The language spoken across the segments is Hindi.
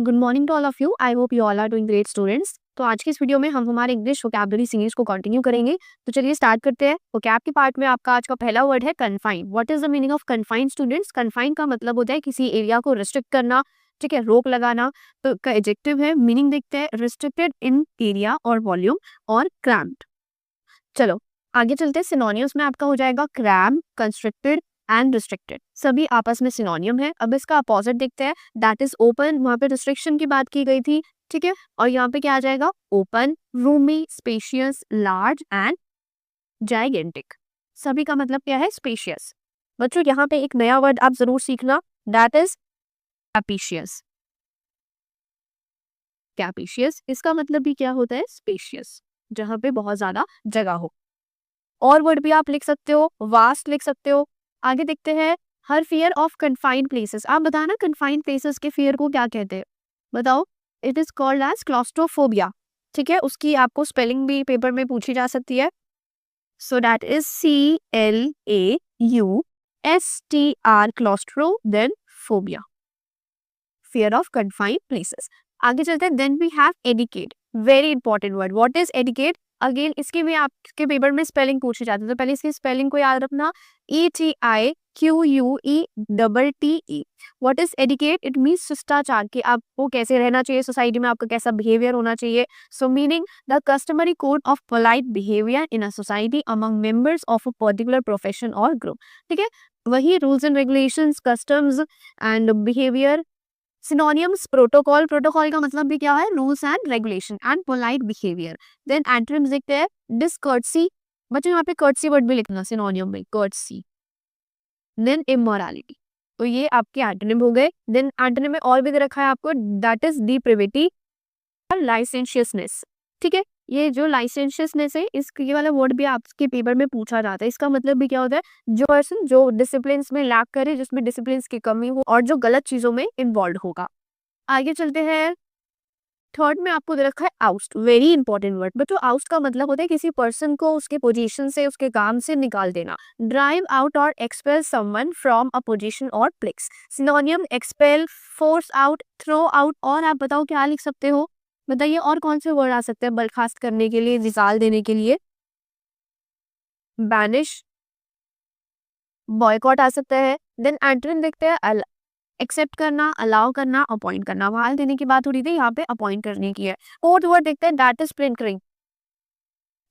Good morning to all of you. I hope you all are doing great students. तो आज की इस वीडियो में हम हमारे इंग्लिश वोकैबुलरी सीरीज को कंटिन्यू करेंगे। तो चलिए स्टार्ट करते हैं। वोकैब के पार्ट में आपका आज का पहला वर्ड है confine. What is the meaning of confine students? Confine का मतलब होता है किसी एरिया को रिस्ट्रिक्ट करना, ठीक है, रोक लगाना। तो का एडजेक्टिव है, मीनिंग देखते हैं, रिस्ट्रिक्टेड इन एरिया और वॉल्यूम और क्रैम्प्ड। चलो आगे चलते हैं। सिनोनिम्स में आपका हो जाएगा क्रैम्प, कंस्ट्रिक्टेड एंड रिस्ट्रिक्टेड। सभी आपस में सिनोनियम है। अब इसका अपोजिट देखते हैं, दैट इज ओपन। वहां पे रिस्ट्रिक्शन की बात की गई थी, ठीक है, और यहाँ पे क्या आ जाएगा? Open, Rumi, spacious, large and gigantic. सभी का मतलब क्या है? स्पेशियस। बच्चों यहाँ पे एक नया वर्ड आप जरूर सीखना, दैट इज कैपेशियस। कैपेशियस इसका मतलब भी क्या होता है? स्पेशियस, जहाँ पे बहुत ज्यादा जगह हो। और वर्ड भी आप लिख सकते हो, वास्ट लिख सकते हो। आगे देखते हैं, हर फियर ऑफ कन्फाइंड प्लेसेस। आप बताना कन्फाइंड प्लेसेस के फियर को क्या कहते हैं? बताओ। It is called as claustrophobia, ठीक है। उसकी आपको स्पेलिंग भी पेपर में पूछी जा सकती है। So that is CLAUSTR, claustro then phobia, fear of confined places. आगे चलते हैं। Then we have abdicate, very important word. What is abdicate? Again इसके भी आपके पेपर में स्पेलिंग पूछी जाती है, तो पहले इसकी स्पेलिंग को याद रखना, ETIQUETTE। What is adequate? It means शिष्टाचार, कि आपको कैसे रहना चाहिए सोसाइटी में, आपका कैसा बिहेवियर होना चाहिए। So meaning the customary code of polite behaviour in a society among members of a particular profession और ग्रुप, ठीक है। वही rules and regulations, customs and behaviour. Synonyms, protocol, protocol का मतलब भी क्या है? Rules and regulation and polite behaviour. Then antonyms देखते हैं, डिसकर्टसी। बच्चों यहाँ पे कर्टसी वर्ड भी लिखना सिनोनियम में, कर्टसी। Then immorality. तो ये आपके एंटोनिम हो गए। देन एंटोनिम में और भी दे रखा है आपको, दैट इज डिप्रिविटी और लाइसेंशियसनेस, ठीक है। ये जो लाइसेंशियसनेस है, ये वाला वर्ड भी आपके पेपर में पूछा जाता है। इसका मतलब भी क्या होता है? जो पर्सन जो डिसिप्लिन में लैक करे, जिसमें डिसिप्लिन की कमी हो और जो गलत चीजों में इन्वॉल्व होगा। आगे चलते हैं। थर्ड में आपको दे रखा है oust, very important word. But oust का मतलब होता है किसी पर्सन को उसके पोजीशन से, उसके काम से निकाल देना। ड्राइव आउट और expel someone from a position और place. Synonym expel, force out, throw out. और आप बताओ क्या लिख सकते हो? बताइए और कौन से वर्ड आ सकते हैं बर्खास्त करने के लिए, निकाल देने के लिए? बैनिश, बॉयकॉट आ सकता है। देन एंटोनिम देखते हैं, एक्सेप्ट करना, अलाउ करना, अपॉइंट करना। बहाल देने की बात हो रही थी, यहाँ पे अपॉइंट करने की है। फोर्थ वर्ड देखते हैं, दैट इज स्प्लिंटरिंग।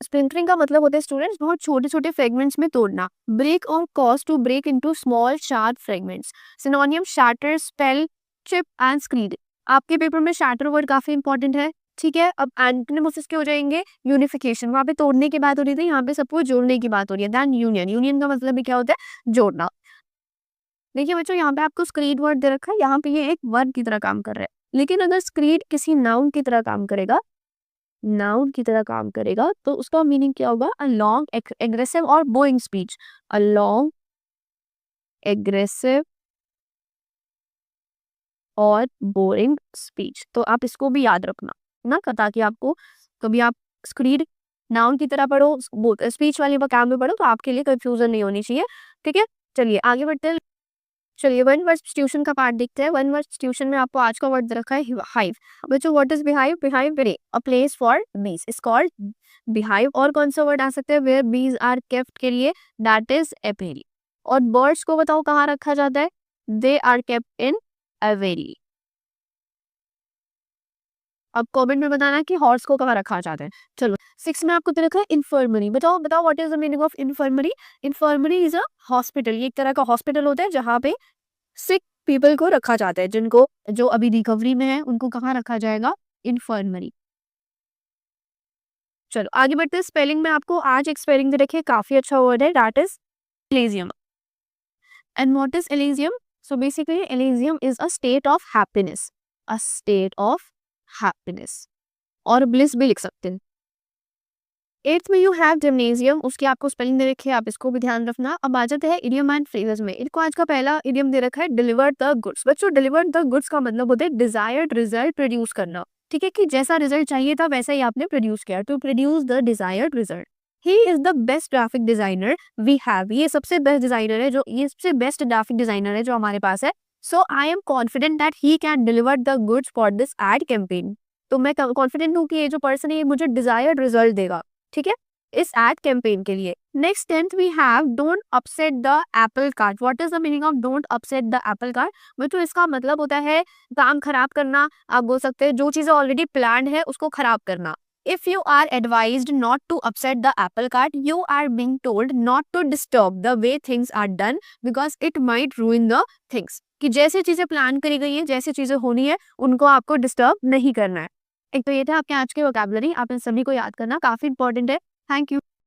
स्प्लिंटरिंग का मतलब होता है स्टूडेंट्स, बहुत छोटे छोटे फ्रेगमेंट्स में तोड़ना। ब्रेक और cause to break into small sharp fragments. Synonym shatter, spell, chip and screed. आपके पेपर में शैटर वर्ड काफी इंपॉर्टेंट है, ठीक है। अब एंटोनिम के हो जाएंगे यूनिफिकेशन। वहां पे तोड़ने की बात हो रही थी, यहाँ पे सबको जोड़ने की बात हो रही है। देन यूनियन, यूनियन का मतलब भी क्या होता है? जोड़ना। देखिए बच्चों, यहाँ पे आपको स्क्रीड वर्ड दे रखा है, यहाँ पे ये एक वर्ब की तरह काम कर रहा है। लेकिन अगर स्क्रीड किसी नाउन की तरह काम करेगा, नाउन की तरह काम करेगा, तो उसका मीनिंग क्या होगा? अ लॉन्ग एग्रेसिव और Boeing speech. A long aggressive और बोरिंग स्पीच। तो आप इसको भी याद रखना ना, ताकि आपको कभी आप स्क्रीड नाउन की तरह पढ़ो, स्पीच वाली वोकैब में पढ़ो, तो आपके लिए कंफ्यूजन नहीं होनी चाहिए, ठीक है। चलिए आगे बढ़ते हैं। चलिए वन वर्ड सब्स्टिट्यूशन का पार्ट देखते हैं। वन वर्ड सब्स्टिट्यूशन में आपको आज का वर्ड दे रखा है हाइव। बच्चों what is beehive? Beehive a place for बीज इज कॉल्ड बिहाइव। और कौन सा वर्ड आ सकता है वेयर बीज आर केप्ट के लिए? That is apiary. और बर्ड्स को बताओ कहाँ रखा जाता है? They are kept in aviary. अब कमेंट में बताना कि हॉर्स को कहाँ रखा जाता है। चलो सिक्स में आपको दे रखा है इन्फर्मरी। बताओ बताओ what is the meaning of infirmary? Infirmary is a hospital. ये एक तरह का हॉस्पिटल होता है जहाँ पे सिक पीपल को रखा जाता है, जिनको जो अभी रिकवरी में है उनको कहाँ रखा जाएगा? इन्फर्मरी। चलो आगे बढ़ते हैं। स्पेलिंग में आपको आज एक स्पेलिंग दे रखी है, काफी अच्छा वर्ड है, that is elysium. And what is elysium? So basically elysium is a state of happiness, a state of happiness. और ब्लिस भी लिख सकते हैं। एट्थ में यू हैव जिम्नेजियम, उसकी आपको स्पेलिंग दे रखी है, आप इसको भी ध्यान रखना। अब आ जाते हैं इडियम एंड फ्रेजेस में। इनको आज का पहला इडियम दे रखा है डिलीवर द गुड्स। बच्चों डिलीवर द गुड्स का मतलब होता है डिजायर्ड रिजल्ट प्रोड्यूस करना, ठीक है, कि जैसा रिजल्ट चाहिए था वैसा ही आपने प्रोड्यूस किया, to produce the desired result. He is the best graphic designer we have. ये सबसे बेस्ट डिजाइनर है, जो ये सबसे बेस्ट ग्राफिक डिजाइनर है जो हमारे पास है। So I am confident that he can deliver the goods for this ad campaign. तो मैं कॉन्फिडेंट हूँ कि ये जो पर्सन है ये मुझे डिजायर्ड रिजल्ट देगा, ठीक है, इस एड कैंपेन के लिए। Next 10th we have don't upset the apple cart. What is the meaning of don't upset the apple cart? तो इसका मतलब होता है काम खराब करना। आप बोल सकते हैं जो चीजें ऑलरेडी प्लान है उसको खराब करना। If you are advised not to upset the apple cart, you are being told not to disturb the way things are done because it might ruin the things. कि जैसे चीजें प्लान करी गई है, जैसे चीजें होनी है, उनको आपको डिस्टर्ब नहीं करना है। एक तो ये था आपके आज के वोकैबुलरी, आप इन सभी को याद करना काफी इंपॉर्टेंट है। Thank you.